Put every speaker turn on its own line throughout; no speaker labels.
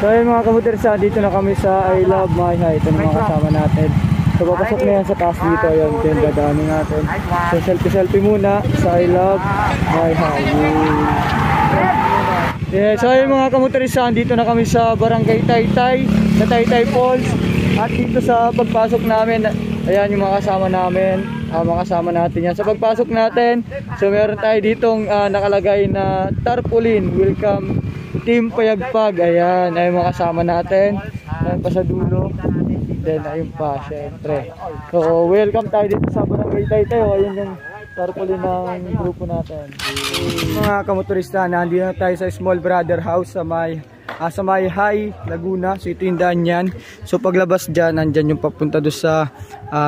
So ayun mga kamotorista, dito na kami sa I Love My High. Ito na mga kasama natin. So papasok na yan sa taas dito. Ayun, ito yung dadaanin natin. So selfie muna sa I Love My High. Yeah, so ayun mga kamotorista, dito na kami sa Barangay Taytay, sa Taytay Falls. At dito sa pagpasok namin, ayan yung mga kasama namin, mga kasama natin yan. Sa pagpasok natin, so meron tayo ditong nakalagay na tarpaulin, welcome Team Payagpag. Ayan, ayun mga kasama natin. Ayan pa sa dulo. Then ayun pa, syempre. So welcome tayo dito sa Barangay Taytay. Ayun yung tarpaulin ng grupo natin. Mga kamotorista, nandito na tayo sa Small Brother House sa may High, Laguna. So ito yung daan yan. So paglabas dyan, nandyan yung papunta doon sa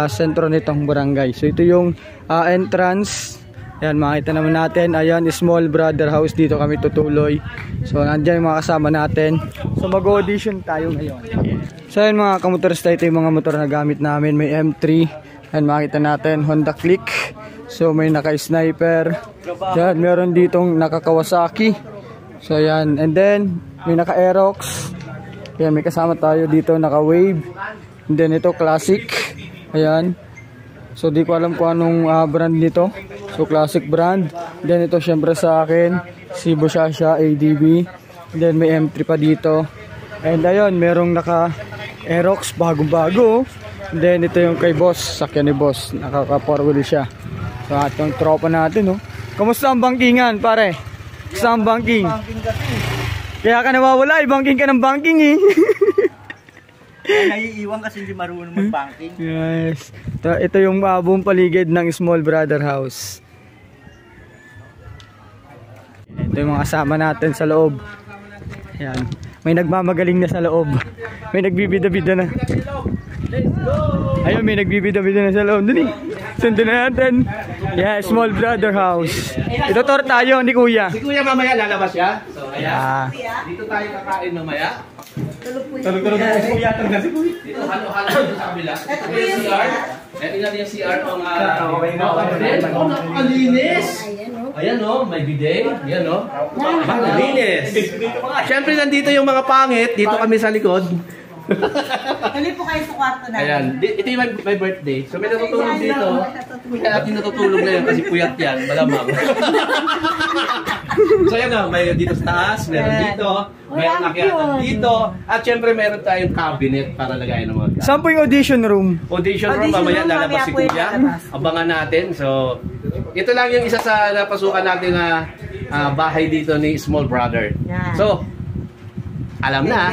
sentro nitong barangay. So ito yung entrance. Ayan, makita naman natin. Ayan, Small Brother House. Dito kami tutuloy. So nandyan yung mga kasama natin. So mag-audition tayo ngayon. So ayan mga kamotorista, ito yung mga motor na gamit namin. May M3. Ayan, makita natin. Honda Click. So may naka-sniper. Ayan, meron ditong naka-Kawasaki. So ayan, and then may naka-Aerox. Ayan, may kasama tayo dito naka-Wave. And then ito classic. Ayan. So di ko alam kung anong brand nito. So classic brand. And then ito syempre sa akin si Boshasha ADB. And then may M3 pa dito. And ayun, merong naka-Aerox bagong-bago. And then ito yung kay boss, sakyan ni boss. Nakaka-4 wheel siya. So atong tropa natin, no. Kamusta ang bangkingan, pare? Kamusta ang bangking? Kaya ka nawawala, bangking ka ng bangking eh.
Naiiwan kasi hindi marunong mag-banking.
Yes. Ito yung buong paligid ng Small Brother House. Ito yung mga kasama natin sa loob. Ayan. May nagmamagaling na sa loob. May nagbibida-bida na. Ayun, may nagbibida-bida na sa loob. Dali. Sundan na natin. Yeah, Small Brother House. Ito tayo, ni Kuya.
Si Kuya mamaya lalabas siya. So, ayan. Dito tayo kakain mamaya.
Tulog-tulog na si Kuya.
Dito, halo-halo dito sa kabila. Ito yung CR. Ito nga yung CR pang nakakalinis. Ayan o, may bidet. Ayan o. Nakakalinis. Siyempre nandito yung mga pangit. Dito kami sa likod.
Dali po kayo sa kwarto na.
Ayan, ito yung my birthday. So may natutulog dito. Kaya natin natutulog na yan kasi puyat yan, malamang. So yan o, may dito sa taas, meron dito, meron nakyatan dito, at syempre meron tayong cabinet para lagayin ng mga gamit.
Saan po yung audition room?
Audition room, mamaya lalabas si Kuya. Abangan natin. So, ito lang yung isa sa napasukan natin na bahay dito ni Small Brother. So, alam na.